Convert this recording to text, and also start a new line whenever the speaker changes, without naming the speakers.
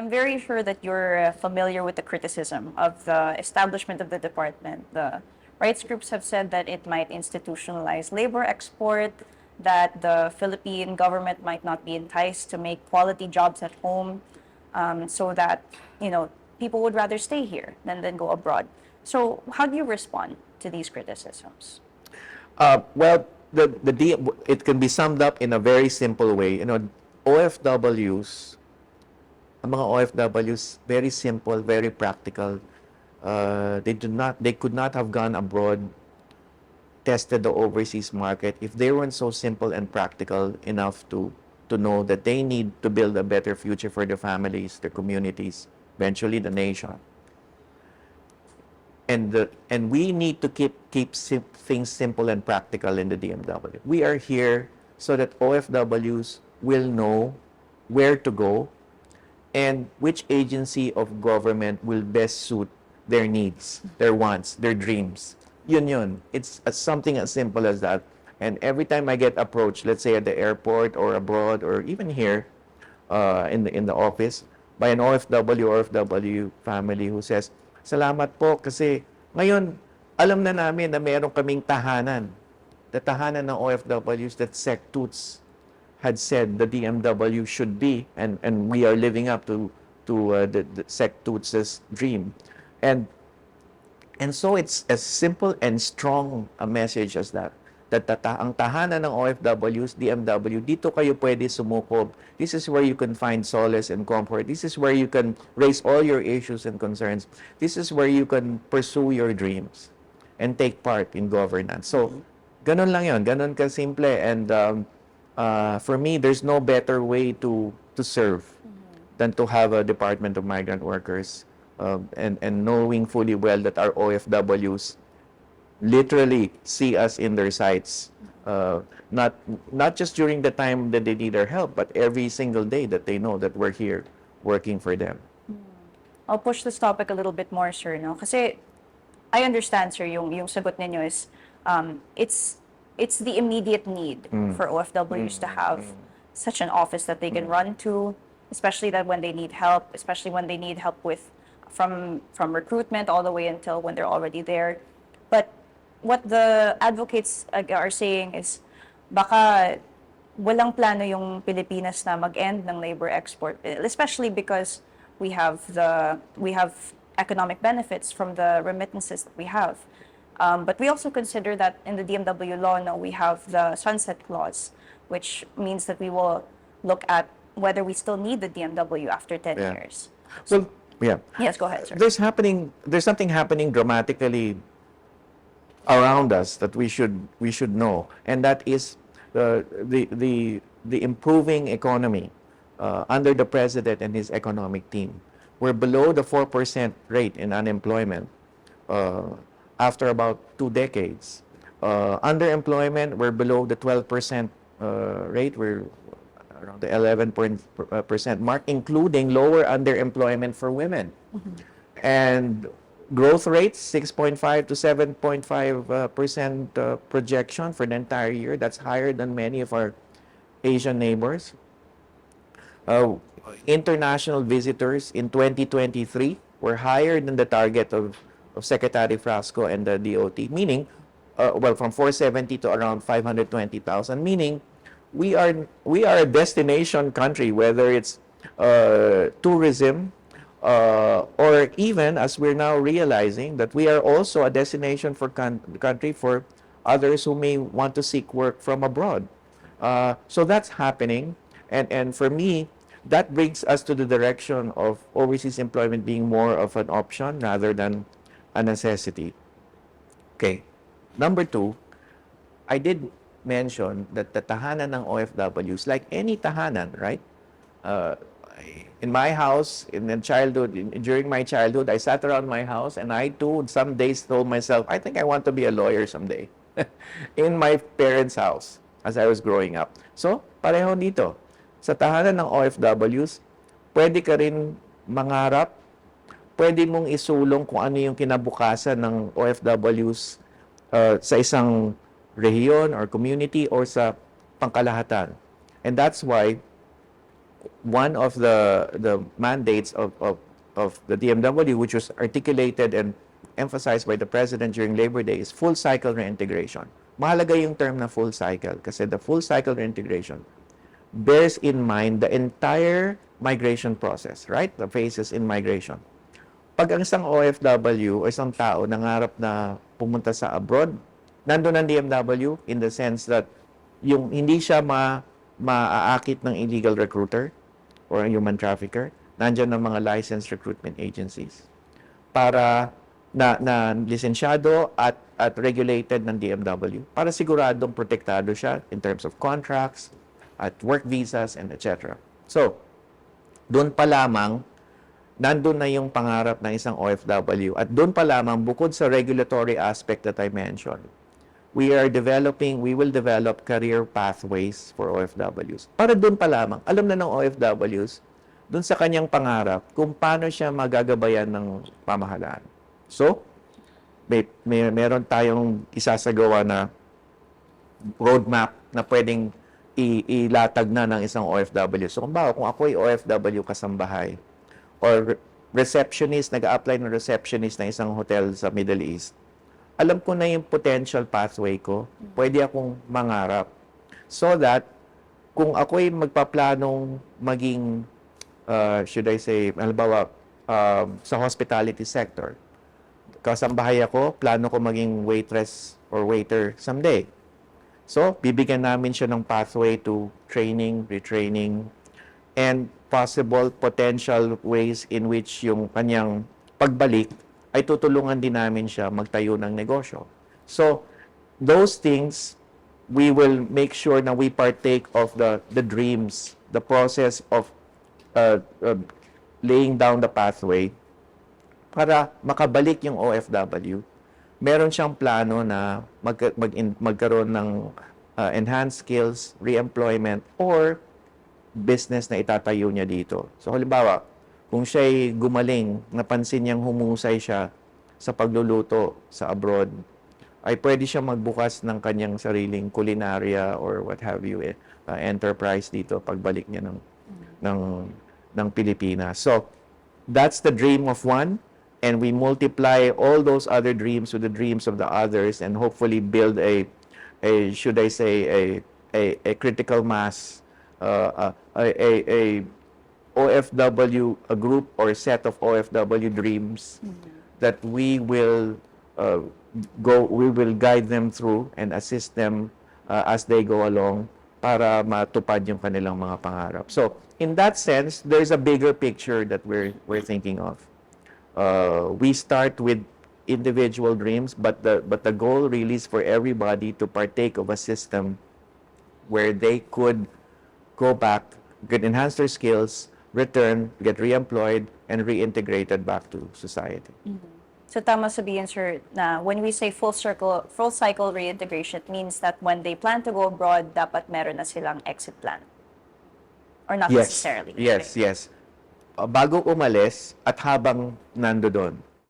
I'm very sure that you're familiar with the criticism of the establishment of the department. The rights groups have said that it might institutionalize labor export, that the Philippine government might not be enticed to make quality jobs at home, so that, people would rather stay here than go abroad. So how do you respond to these criticisms?
Well, it can be summed up in a very simple way. OFWs, ang mga OFWs, very simple, very practical. They could not have gone abroad, tested the overseas market if they weren't so simple and practical enough to know that they need to build a better future for their families, their communities, eventually the nation. And we need to keep things simple and practical in the DMW. We are here so that OFWs will know where to go and which agency of government will best suit their needs, their wants, their dreams. Yun. It's something as simple as that. And every time I get approached, let's say at the airport or abroad or even here in the office, by an OFW family who says, "Salamat po kasi ngayon alam na namin na meron kaming tahanan." The tahanan ng OFWs that Cacdac had said the DMW should be, and we are living up to the Cacdac's dream. And so it's as simple and strong a message as that. Ang tahanan ng OFWs, DMW, dito kayo pwede sumukob. This is where you can find solace and comfort. This is where you can raise all your issues and concerns. This is where you can pursue your dreams and take part in governance. So, ganun lang yun. Ganun ka simple. And for me, there's no better way to serve than to have a Department of Migrant Workers and knowing fully well that our OFWs literally see us in their sights, not just during the time that they need our help, but every single day that they know that we're here working for them.
I'll push this topic a little bit more, sir, no? Kasi I understand, sir, yung sagot ninyo is it's the immediate need for OFWs to have such an office that they can run to, especially that when they need help, especially when they need help with from recruitment all the way until when they're already there. But what the advocates are saying is baka walang plano yung Pilipinas na mag-end ng labor export, especially because we have economic benefits from the remittances that we have. But we also consider that in the DMW law, no, we have the sunset clause, which means that we will look at whether we still need the DMW after 10 years.
So, yeah.
Yes, go ahead, sir.
There's something happening dramatically around us that we should know, and that is the improving economy under the president and his economic team. We're below the 4% rate in unemployment after about 2 decades. Underemployment, we're below the 12% rate. We're around the 11% mark, including lower underemployment for women. And growth rates, 6.5 to 7.5% projection for the entire year. That's higher than many of our Asian neighbors. International visitors in 2023 were higher than the target of Secretary Frasco and the DOT, meaning, from 470 to around 520,000, meaning we are a destination country, whether it's tourism, or even, as we're now realizing, that we are also a destination for country for others who may want to seek work from abroad. So that's happening, and for me, that brings us to the direction of overseas employment being more of an option rather than a necessity. Okay. Number 2, I did mention that the tahanan ng OFWs, like any tahanan, right? In my house, during my childhood, I sat around my house and I too, some days told myself, I think I want to be a lawyer someday. In my parents' house as I was growing up. So, pareho dito. Sa tahanan ng OFWs, pwede ka rin mangarap, pwede mong isulong kung ano yung kinabukasan ng OFWs sa isang rehiyon or community or sa pangkalahatan. And that's why one of the mandates of the DMW, which was articulated and emphasized by the President during Labor Day, is full cycle reintegration. Mahalaga yung term na full cycle kasi the full cycle reintegration bears in mind the entire migration process, right? The phases in migration. Pag ang isang OFW o isang tao nangarap na pumunta sa abroad, nandun ang DMW in the sense that yung hindi siya maaakit ng illegal recruiter or human trafficker, nandiyan ang mga licensed recruitment agencies para na lisensyado at regulated ng DMW para siguradong protektado siya in terms of contracts, at work visas, and etc. So, doon pa lamang, nandun na yung pangarap ng isang OFW. At doon pa lamang, bukod sa regulatory aspect that I mentioned, we will develop career pathways for OFWs. Para doon pa lamang, alam na ng OFWs, doon sa kanyang pangarap, kung paano siya magagabayan ng pamahalaan. So, meron tayong isasagawa na roadmap na pwedeng ilatag na ng isang OFW. So, kung ako ay OFW kasambahay or receptionist, nag-a-apply ng receptionist ng isang hotel sa Middle East, alam ko na yung potential pathway ko, pwede akong mangarap. So that, kung ako'y magpaplanong maging, should I say, halimbawa, sa hospitality sector, kasambahay ako, plano ko maging waitress or waiter someday. So, bibigyan namin siya ng pathway to training, retraining, and possible potential ways in which yung kanyang pagbalik ay tutulungan din namin siya magtayo ng negosyo. So, those things, we will make sure na we partake of the dreams, the process of laying down the pathway para makabalik yung OFW. Meron siyang plano na magkaroon ng enhanced skills, re-employment, or business na itatayo niya dito. So, halimbawa, kung siya'y gumaling, napansin niyang humusay siya sa pagluluto sa abroad, ay pwede siya magbukas ng kanyang sariling kulinaria or what have you, enterprise dito pagbalik niya ng Pilipinas. So, that's the dream of one, and we multiply all those other dreams with the dreams of the others and hopefully build a should I say, a critical mass, a OFW, a group or a set of OFW dreams that we will guide them through and assist them as they go along para matupad yung kanilang mga pangarap. So, in that sense, there's a bigger picture that we're thinking of. We start with individual dreams, but the goal really is for everybody to partake of a system where they could go back, could enhance their skills, return, get re-employed, and reintegrated back to society.
So tama sabihin, sir, na when we say full cycle reintegration, it means that when they plan to go abroad, dapat meron na silang exit plan. Or not necessarily.
Yes, yes. Bago umalis at habang nando doon.